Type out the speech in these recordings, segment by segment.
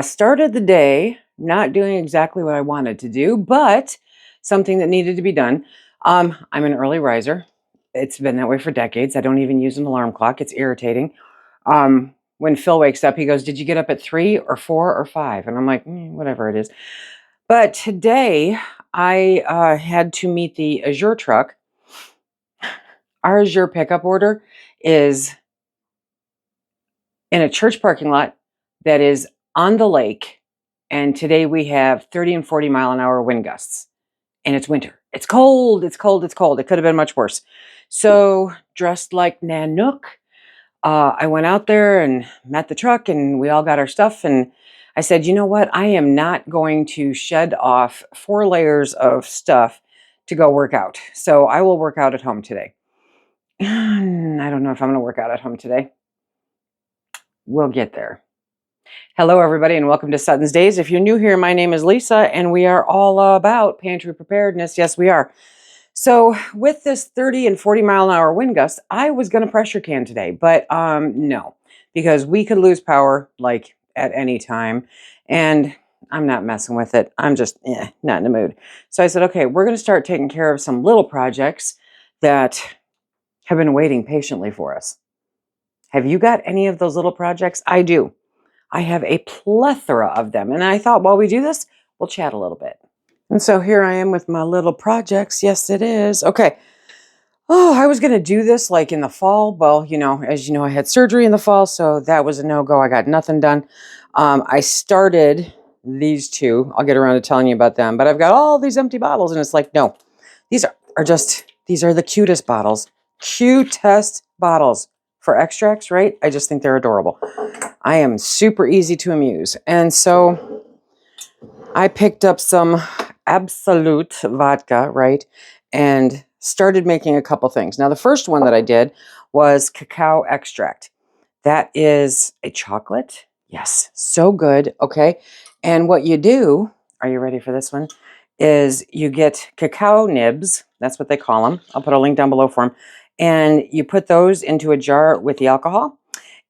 Started the day not doing exactly what I wanted to do, but something that needed to be done. I'm an early riser. It's been that way for decades. I don't even use an alarm clock. It's irritating. When Phil wakes up, he goes, "Did you get up at 3 or 4 or 5?" And I'm like, whatever it is. But today I had to meet the Azure truck. Our Azure pickup order is in a church parking lot that is on the lake. And today we have 30 and 40-mile-an-hour wind gusts. And it's winter. It's cold. It's cold. It's cold. It could have been much worse. So, dressed like Nanook, I went out there and met the truck, and we all got our stuff. And I said, you know what? I am not going to shed off 4 layers of stuff to go work out. So, I will work out at home today. I don't know if I'm going to work out at home today. We'll get there. Hello, everybody, and welcome to SuttonsDaze. If you're new here, my name is Lisa, and we are all about pantry preparedness. Yes, we are. So with this 30 and 40-mile-an-hour wind gust, I was going to pressure can today, but no, because we could lose power like at any time, and I'm not messing with it. I'm just not in the mood. So I said, okay, we're going to start taking care of some little projects that have been waiting patiently for us. Have you got any of those little projects? I do. I have a plethora of them. And I thought while we do this, we'll chat a little bit. And so here I am with my little projects. Yes, it is. Okay. Oh, I was going to do this like in the fall. Well, as you know, I had surgery in the fall, so that was a no-go. I got nothing done. I started these two. I'll get around to telling you about them. But I've got all these empty bottles, and it's like, no, these are the cutest bottles. Cutest bottles for extracts, right? I just think they're adorable. I am super easy to amuse. And so I picked up some Absolute vodka, right? And started making a couple things. Now, the first one that I did was cacao extract. That is a chocolate. Yes, so good. Okay. And what you do, are you ready for this one? Is you get cacao nibs. That's what they call them. I'll put a link down below for them. And you put those into a jar with the alcohol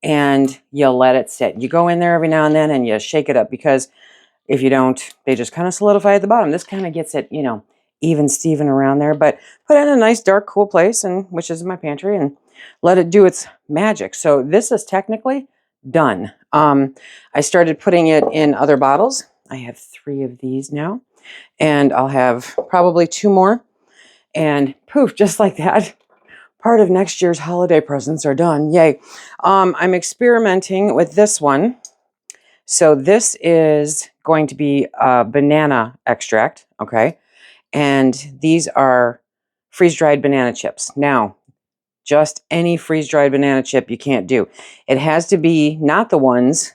and you let it sit. You go in there every now and then and you shake it up, because if you don't, they just kind of solidify at the bottom. This kind of gets it, even Steven around there. But put it in a nice, dark, cool place, which is my pantry, and let it do its magic. So this is technically done. I started putting it in other bottles. I have 3 of these now, and I'll have probably 2 more. And poof, just like that, part of next year's holiday presents are done. Yay. I'm experimenting with this one. So this is going to be a banana extract, okay? And these are freeze-dried banana chips. Now, just any freeze-dried banana chip you can't do. It has to be not the ones,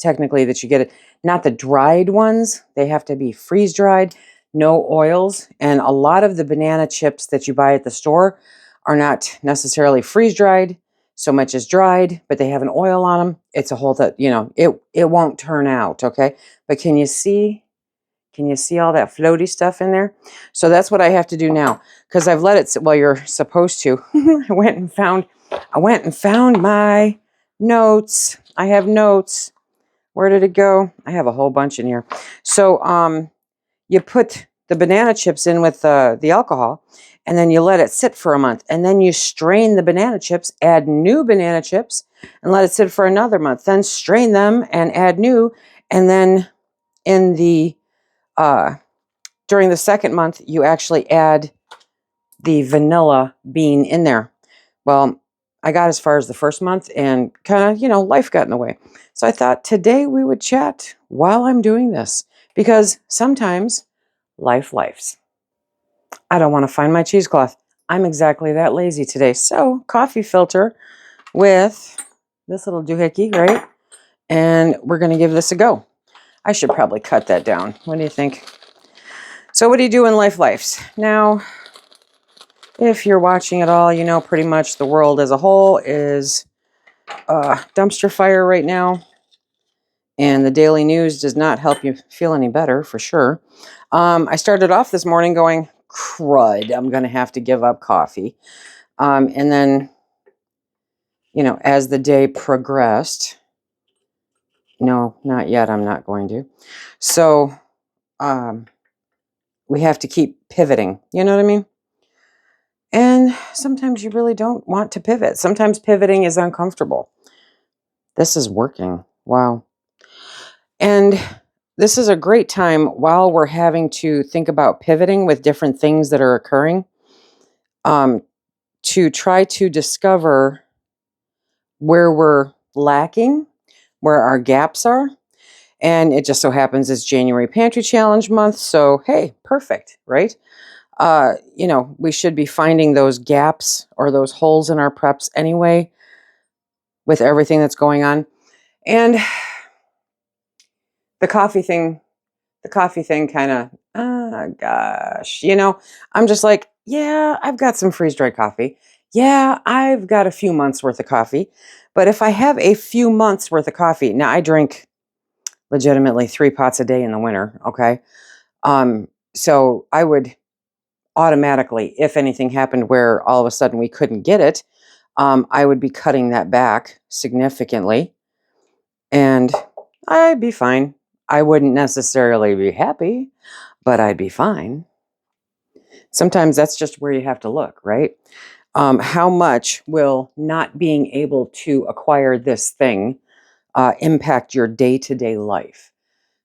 technically, that you get, not the dried ones. They have to be freeze-dried, no oils. And a lot of the banana chips that you buy at the store are not necessarily freeze-dried so much as dried, but they have an oil on them. It's a whole that, it won't turn out, okay? But can you see all that floaty stuff in there? So that's what I have to do now, because I've let it sit. Well, you're supposed to. I went and found my notes. I have notes. Where did it go? I have a whole bunch in here. So you put the banana chips in with the alcohol, and then you let it sit for a month. And then you strain the banana chips, add new banana chips, and let it sit for another month. Then strain them and add new. And then in the during the second month, you actually add the vanilla bean in there. Well, I got as far as the first month, and kind of, life got in the way. So I thought today we would chat while I'm doing this, because sometimes lifes. I don't want to find my cheesecloth. I'm exactly that lazy today. So coffee filter with this little doohickey, right? And we're going to give this a go. I should probably cut that down. What do you think? So what do you do in lives? Now, if you're watching at all, you know pretty much the world as a whole is dumpster fire right now. And the daily news does not help you feel any better, for sure. I started off this morning going, crud, I'm going to have to give up coffee. And then, as the day progressed, No, not yet. I'm not going to. So we have to keep pivoting. You know what I mean? And sometimes you really don't want to pivot. Sometimes pivoting is uncomfortable. This is working. Wow. And this is a great time while we're having to think about pivoting with different things that are occurring, to try to discover where we're lacking, where our gaps are. And it just so happens it's January Pantry Challenge month. So, hey, perfect, right? We should be finding those gaps or those holes in our preps anyway with everything that's going on. And the coffee thing kind of, oh gosh, I'm just like, yeah, I've got some freeze-dried coffee. Yeah, I've got a few months worth of coffee. But if I have a few months worth of coffee, now I drink legitimately 3 pots a day in the winter, okay? So I would automatically, if anything happened where all of a sudden we couldn't get it, I would be cutting that back significantly and I'd be fine. I wouldn't necessarily be happy, but I'd be fine. Sometimes that's just where you have to look, right? How much will not being able to acquire this thing impact your day-to-day life?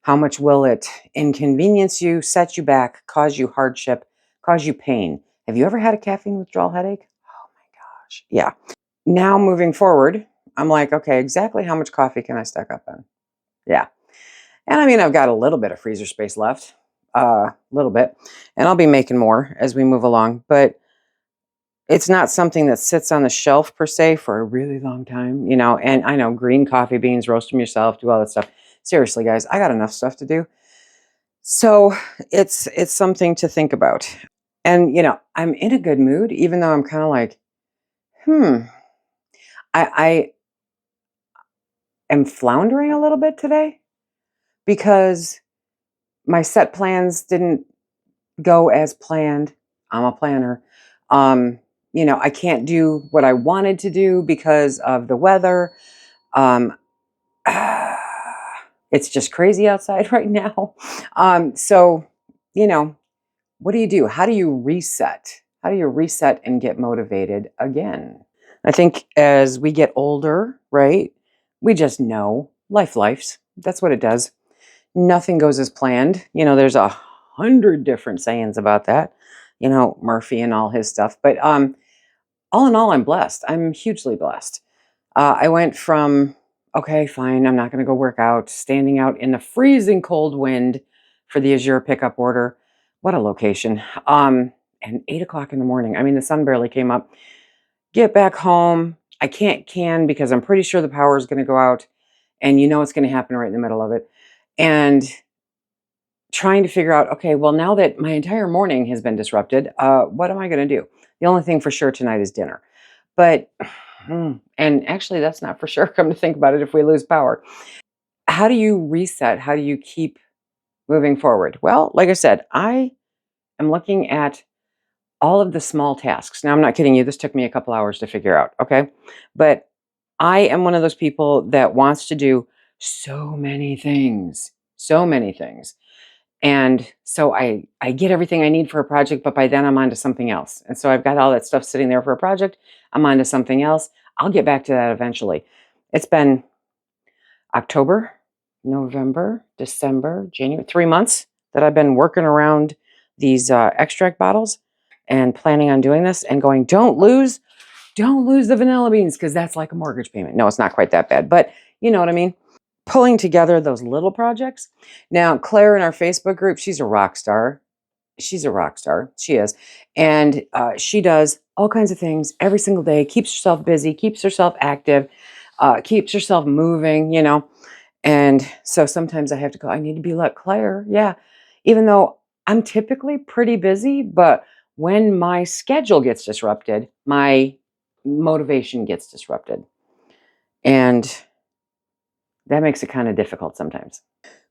How much will it inconvenience you, set you back, cause you hardship, cause you pain? Have you ever had a caffeine withdrawal headache? Oh my gosh. Yeah. Now moving forward, I'm like, okay, exactly how much coffee can I stack up in? Yeah. And I mean, I've got a little bit of freezer space left, a little bit, and I'll be making more as we move along. But it's not something that sits on the shelf per se for a really long time, And I know green coffee beans, roast them yourself, do all that stuff. Seriously, guys, I got enough stuff to do. So it's something to think about. And I'm in a good mood, even though I'm kind of like, I am floundering a little bit today because my set plans didn't go as planned. I'm a planner. I can't do what I wanted to do because of the weather. Um, it's just crazy outside right now. So, what do you do? How do you reset? How do you reset and get motivated again? I think as we get older, right, we just know life's. That's what it does. Nothing goes as planned. There's 100 different sayings about that. Murphy and all his stuff. But all in all, I'm blessed. I'm hugely blessed. I went from, okay, fine, I'm not going to go work out, standing out in the freezing cold wind for the Azure pickup order. What a location. And 8 o'clock in the morning. I mean, the sun barely came up. Get back home. I can't can because I'm pretty sure the power is going to go out. And it's going to happen right in the middle of it. And trying to figure out, okay, well, now that my entire morning has been disrupted, what am I going to do? The only thing for sure tonight is dinner. But, and actually, that's not for sure. Come to think about it, if we lose power. How do you reset? How do you keep moving forward? Well, like I said, I am looking at all of the small tasks. Now, I'm not kidding you. This took me a couple hours to figure out. Okay. But I am one of those people that wants to do so many things, so many things. And so I get everything I need for a project, but by then I'm on to something else. And so I've got all that stuff sitting there for a project. I'm on to something else. I'll get back to that eventually. It's been October, November, December, January, 3 months that I've been working around these extract bottles and planning on doing this and going, don't lose the vanilla beans because that's like a mortgage payment. No, it's not quite that bad, but you know what I mean? Pulling together those little projects. Now, Claire in our Facebook group, she's a rock star. She's a rock star. She is. And she does all kinds of things every single day, keeps herself busy, keeps herself active, keeps herself moving. And so sometimes I have to go, I need to be like Claire. Yeah. Even though I'm typically pretty busy, but when my schedule gets disrupted, my motivation gets disrupted. And that makes it kind of difficult sometimes.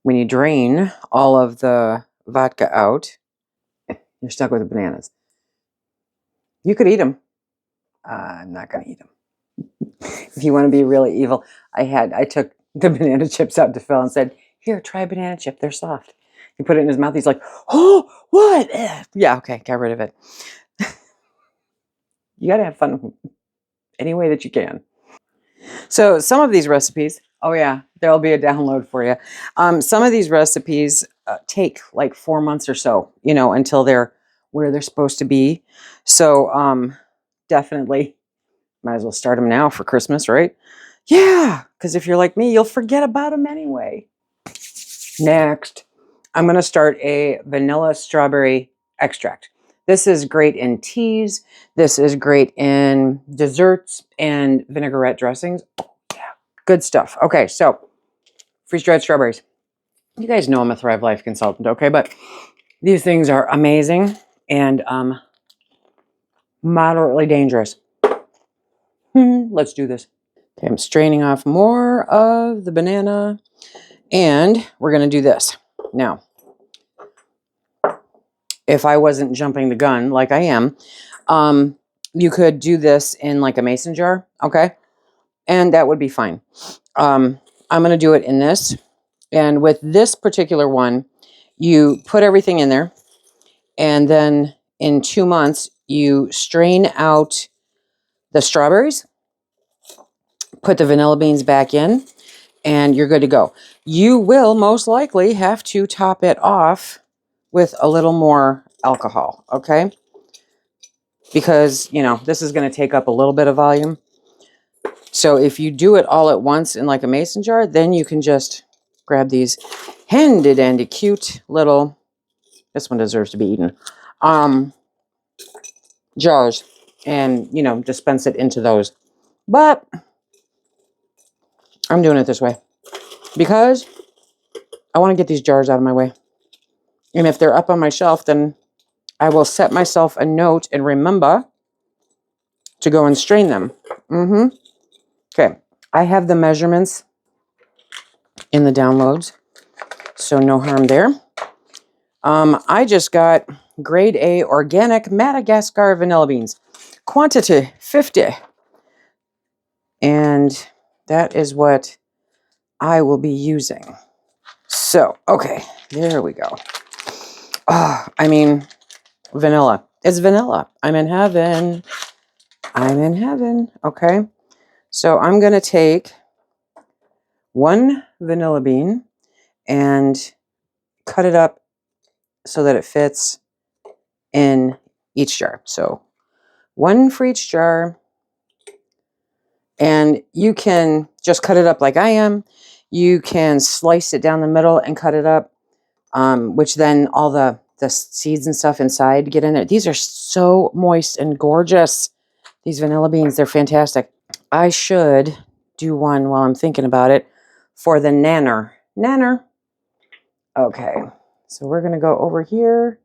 When you drain all of the vodka out, you're stuck with the bananas. You could eat them. I'm not going to eat them. If you want to be really evil, I took the banana chips out to Phil and said, "Here, try a banana chip. They're soft." He put it in his mouth. He's like, "Oh, what?" Yeah, okay, got rid of it. You got to have fun any way that you can. So some of these recipes, oh yeah, there'll be a download for you. Some of these recipes take like 4 months or so, until they're where they're supposed to be. So definitely might as well start them now for Christmas, right? Yeah, because if you're like me, you'll forget about them anyway. Next, I'm going to start a vanilla strawberry extract. This is great in teas. This is great in desserts and vinaigrette dressings. Oh, yeah, good stuff. Okay, so freeze-dried strawberries. You guys know I'm a Thrive Life consultant, okay? But these things are amazing and moderately dangerous. Let's do this. Okay, I'm straining off more of the banana, and we're going to do this. Now, if I wasn't jumping the gun like I am, you could do this in like a mason jar, okay? And that would be fine. I'm going to do it in this. And with this particular one, you put everything in there, and then in 2 months, you strain out the strawberries, put the vanilla beans back in, and you're good to go. You will most likely have to top it off with a little more alcohol, okay? Because, this is going to take up a little bit of volume. So if you do it all at once in like a mason jar, then you can just grab these handy dandy cute little, this one deserves to be eaten, jars, and, dispense it into those. But I'm doing it this way because I want to get these jars out of my way. And if they're up on my shelf, then I will set myself a note and remember to go and strain them. Okay. I have the measurements in the downloads, so no harm there. I just got grade A organic Madagascar vanilla beans. Quantity 50. And that is what I will be using. So, okay, there we go. Vanilla. It's vanilla. I'm in heaven. I'm in heaven. Okay. So I'm going to take 1 vanilla bean and cut it up so that it fits in each jar. So 1 for each jar. And you can just cut it up like I am. You can slice it down the middle and cut it up, which then all the seeds and stuff inside get in there. These are so moist and gorgeous. These vanilla beans, they're fantastic. I should do one while I'm thinking about it for the nanner. Okay, so we're going to go over here.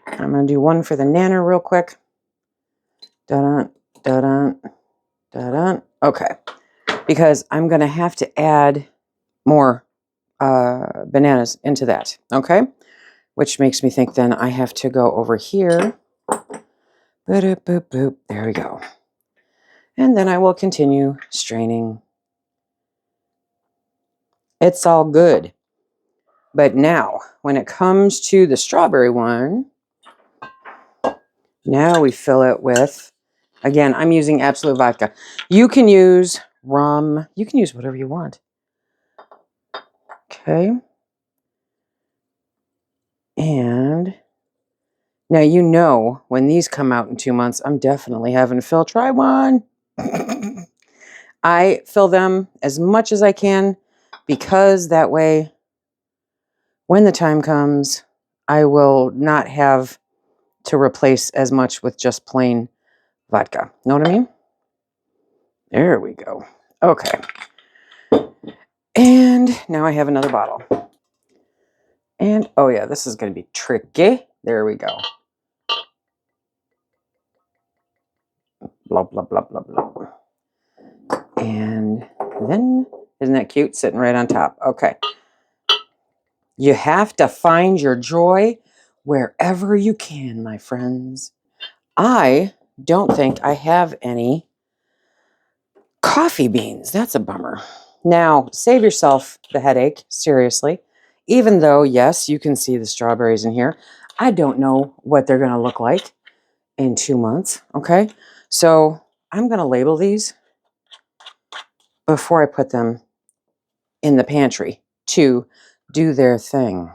I'm going to do one for the nanner real quick. Da-dun, da-dun, da-dun. Okay, because I'm going to have to add more bananas into that, okay? Which makes me think then I have to go over here. Boop, boop, boop. There we go. And then I will continue straining. It's all good. But now, when it comes to the strawberry one, now we fill it with, again, I'm using Absolute vodka. You can use rum. You can use whatever you want. Okay. And now when these come out in 2 months, I'm definitely having Phil try one. I fill them as much as I can because that way, when the time comes, I will not have to replace as much with just plain vodka. Know what I mean? There we go. Okay. And now I have another bottle. And, oh yeah, this is going to be tricky. There we go. Blah, blah, blah, blah, blah. And then, isn't that cute? Sitting right on top. Okay. You have to find your joy wherever you can, my friends. I don't think I have any coffee beans. That's a bummer. Now, save yourself the headache, seriously. Even though, yes, you can see the strawberries in here. I don't know what they're going to look like in 2 months, okay? So I'm going to label these before I put them in the pantry to do their thing.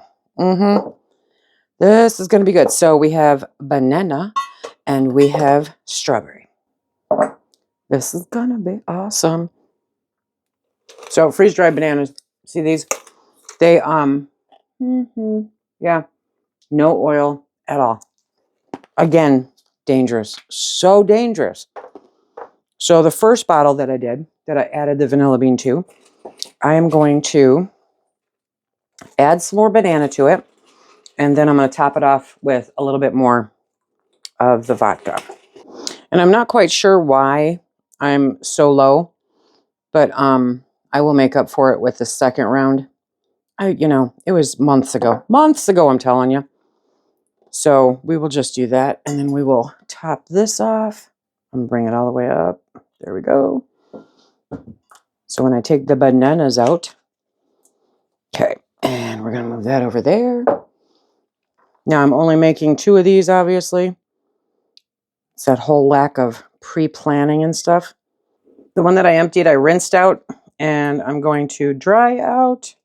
This is going to be good. So we have banana and we have strawberry. This is going to be awesome. So freeze-dried bananas, see these? They, yeah, no oil at all. Again, dangerous, so dangerous. So the first bottle that I did, that I added the vanilla bean to, I am going to add some more banana to it, and then I'm going to top it off with a little bit more of the vodka. And I'm not quite sure why I'm so low, but I will make up for it with the second round. It was months ago, I'm telling you. So we will just do that, and then we will top this off and bring it all the way up. There we go. So when I take the bananas out, okay, and we're going to move that over there. Now I'm only making 2 of these, obviously. It's that whole lack of pre-planning and stuff. The one that I emptied, I rinsed out, and I'm going to dry out.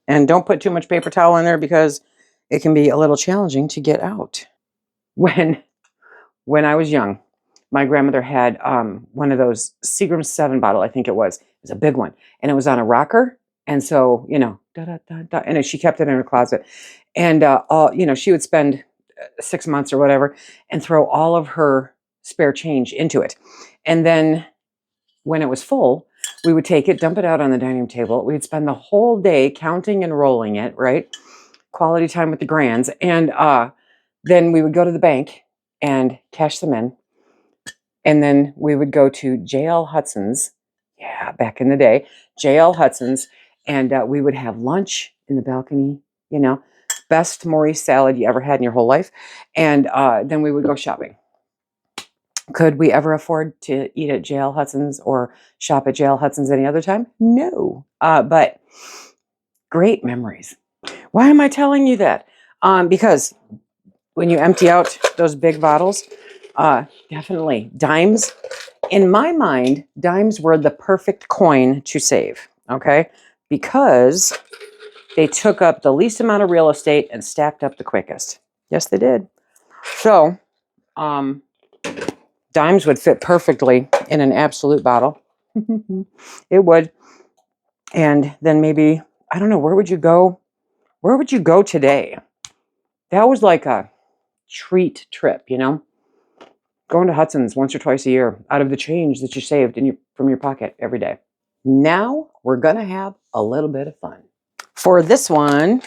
And don't put too much paper towel in there because it can be a little challenging to get out. When I was young, my grandmother had one of those Seagram's 7 bottle, I think it was. It was a big one. And it was on a rocker. And so, and she kept it in her closet. And, she would spend 6 months or whatever and throw all of her spare change into it. And then when it was full, we would take it, dump it out on the dining room table. We'd spend the whole day counting and rolling it, right? Quality time with the grands. And then we would go to the bank and cash them in. And then we would go to J.L. Hudson's. Yeah, back in the day, J.L. Hudson's. And we would have lunch in the balcony, best Maurice salad you ever had in your whole life. And then we would go shopping. Could we ever afford to eat at J.L. Hudson's or shop at J.L. Hudson's any other time? No. But great memories. Why am I telling you that? Because when you empty out those big bottles, definitely dimes. In my mind, dimes were the perfect coin to save, okay? Because they took up the least amount of real estate and stacked up the quickest. Yes, they did. So, dimes would fit perfectly in an absolute bottle. It would. And then maybe, I don't know, where would you go? Where would you go today? That was like a treat trip, Going to Hudson's once or twice a year out of the change that you saved from your pocket every day. Now we're going to have a little bit of fun. For this one,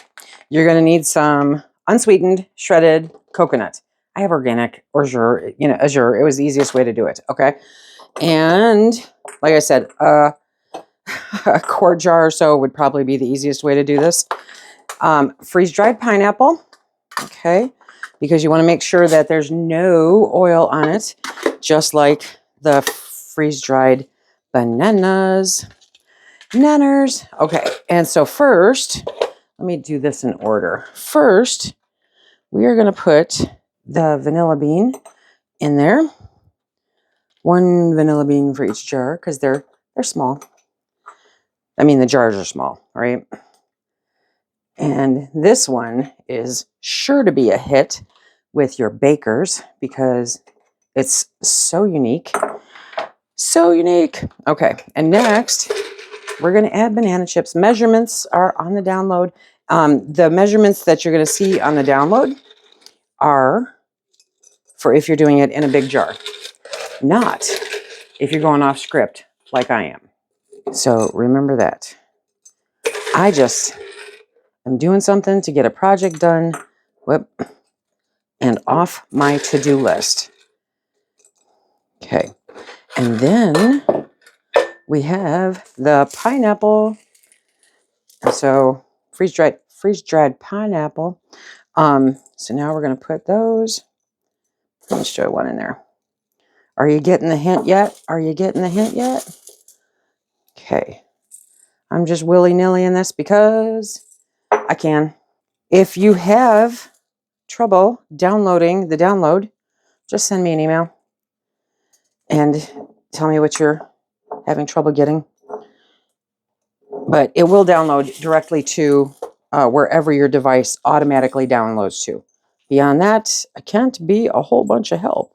you're going to need some unsweetened shredded coconut. I have organic or azure. It was the easiest way to do it. Okay. And like I said, a quart jar or so would probably be the easiest way to do this. Freeze-dried pineapple. Okay. Because you want to make sure that there's no oil on it, just like the freeze-dried bananas. Nanners. Okay, and so first, let me do this in order. First, we are going to put the vanilla bean in there. 1 vanilla bean for each jar because they're small. I mean, the jars are small, right? And this one is sure to be a hit with your bakers because it's so unique. So unique. Okay, and next, we're going to add banana chips. Measurements are on the download. The measurements that you're going to see on the download are for if you're doing it in a big jar, not if you're going off script like I am. So remember that. I just am doing something to get a project done. Whoop. And off my to-do list. Okay. And then we have the pineapple. And so freeze-dried pineapple. So now we're going to put those. Let's show one in there. Are you getting the hint yet? Are you getting the hint yet? Okay. I'm just willy-nilly in this because I can. If you have trouble downloading the download, just send me an email and tell me what you're having trouble getting. But it will download directly to wherever your device automatically downloads to. Beyond that, I can't be a whole bunch of help.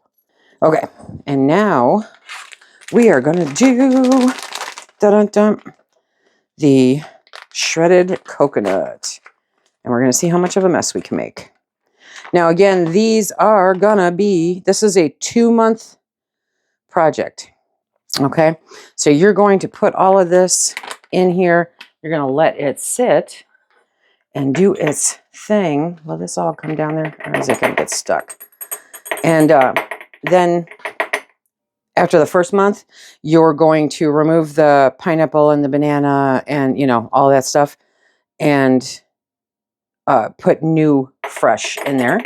Okay, and now we are going to do the shredded coconut. And we're going to see how much of a mess we can make. Now, again, these are going to be, this is a 2-month project. Okay, so you're going to put all of this in here. You're going to let it sit and do its thing. Will this all come down there, or is it going to get stuck? And then after the first month, you're going to remove the pineapple and the banana and, you know, all that stuff, and put new, fresh in there.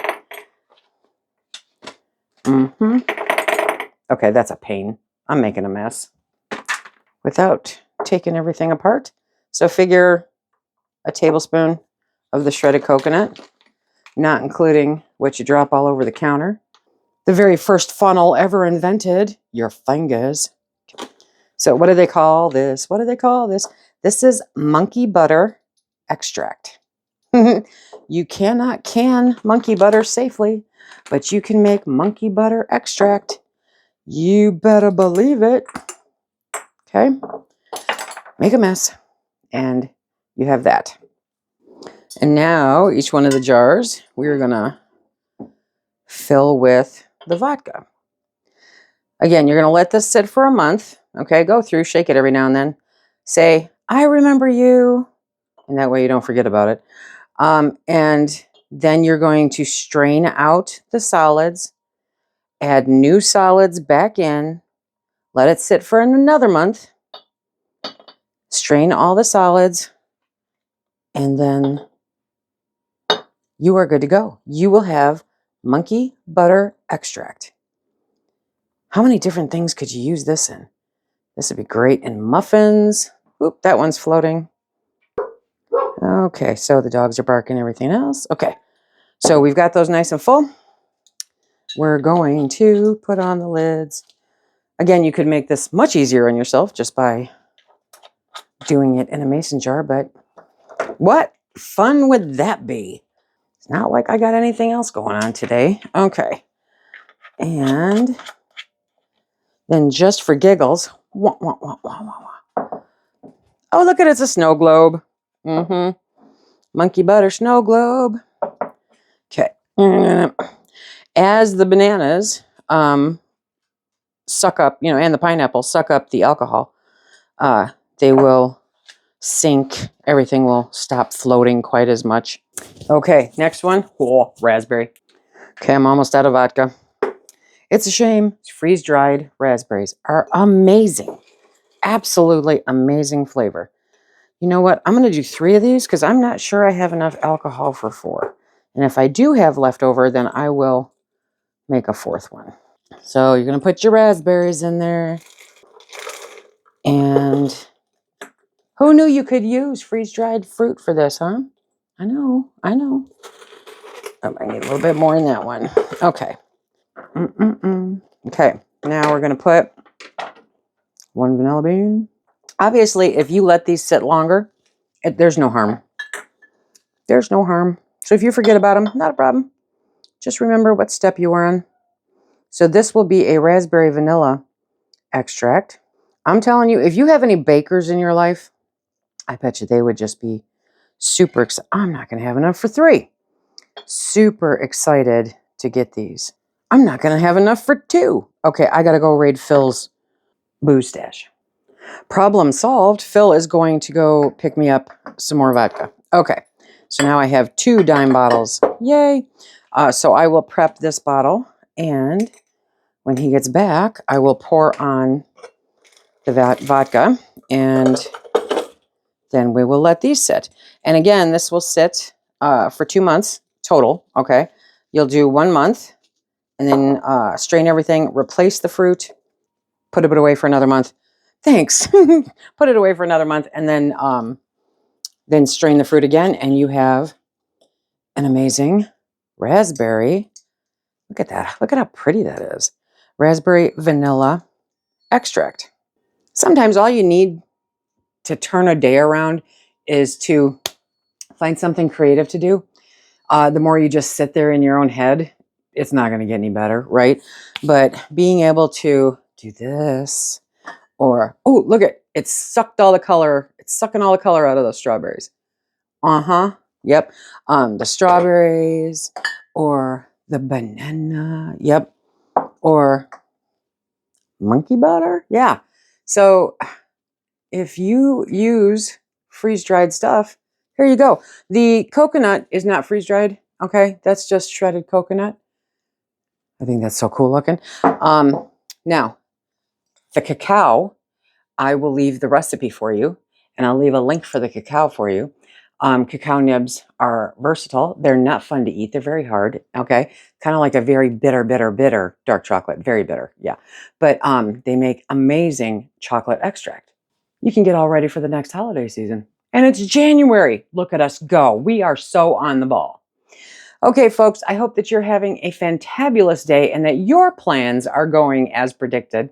Okay, that's a pain. I'm making a mess without taking everything apart. So figure a tablespoon of the shredded coconut, not including what you drop all over the counter. The very first funnel ever invented, your fingers. So what do they call this? What do they call this? This is monkey butter extract. You cannot can monkey butter safely, but you can make monkey butter extract. You better believe it. Okay, make a mess, and you have that. And now each one of the jars, we're gonna fill with the vodka. Again, you're gonna let this sit for a month. Okay, go through, shake it every now and then. Say, I remember you, and that way you don't forget about it. And then you're going to strain out the solids, add new solids back in, let it sit for another month, strain all the solids, and then you are good to go. You will have monkey butter extract. How many different things could you use this in? This would be great in muffins. Oop, that one's floating. Okay, so the dogs are barking, everything else. Okay, so we've got those nice and full. We're going to put on the lids. Again, you could make this much easier on yourself just by doing it in a mason jar, but what fun would that be? It's not like I got anything else going on today. Okay, and then just for giggles, wah, wah, wah, wah, wah, wah. Oh, look at it, it's a snow globe. Monkey butter snow globe. Okay. As the bananas suck up, you know, and the pineapple suck up the alcohol, they will sink. Everything will stop floating quite as much. Okay, next one. Oh, raspberry. Okay, I'm almost out of vodka. It's a shame. Freeze-dried raspberries are amazing. Absolutely amazing flavor. You know what? I'm going to do 3 of these because I'm not sure I have enough alcohol for 4. And if I do have leftover, then I will make a 4th one. So you're going to put your raspberries in there. And who knew you could use freeze-dried fruit for this, huh? I know. Oh, I need a little bit more in that one. Okay. Okay, now we're going to put 1 vanilla bean. Obviously, if you let these sit longer, there's no harm. There's no harm. So if you forget about them, not a problem. Just remember what step you were on. So this will be a raspberry vanilla extract. I'm telling you, if you have any bakers in your life, I bet you they would just be super excited. I'm not going to have enough for 3. Super excited to get these. I'm not going to have enough for 2. Okay, I got to go raid Phil's booze stash. Problem solved. Phil is going to go pick me up some more vodka. Okay, so now I have 2 dime bottles. Yay! So I will prep this bottle, and when he gets back, I will pour on the vodka, and then we will let these sit. And again, this will sit for 2 months total, okay? You'll do 1 month, and then strain everything, replace the fruit, put it away for another month, Thanks. Put it away for another month, and then strain the fruit again, and you have an amazing raspberry. Look at that. Look at how pretty that is. Raspberry vanilla extract. Sometimes all you need to turn a day around is to find something creative to do. The more you just sit there in your own head, it's not going to get any better, right? But being able to do this, or, oh, look at it's sucked all the color. It's sucking all the color out of those strawberries. Yep. The strawberries, or the banana. Yep. Or monkey butter. Yeah. So if you use freeze-dried stuff, here you go. The coconut is not freeze-dried. Okay. That's just shredded coconut. I think that's so cool looking. Now, the cacao, I will leave the recipe for you, and I'll leave a link for the cacao for you. Cacao nibs are versatile. They're not fun to eat. They're very hard. Okay. Kind of like a very bitter dark chocolate. Very bitter. Yeah. But they make amazing chocolate extract. You can get all ready for the next holiday season. And it's January. Look at us go. We are so on the ball. Okay, folks, I hope that you're having a fantabulous day and that your plans are going as predicted.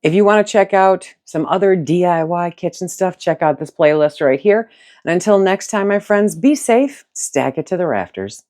If you want to check out some other DIY kitchen stuff, check out this playlist right here. And until next time, my friends, be safe, stack it to the rafters.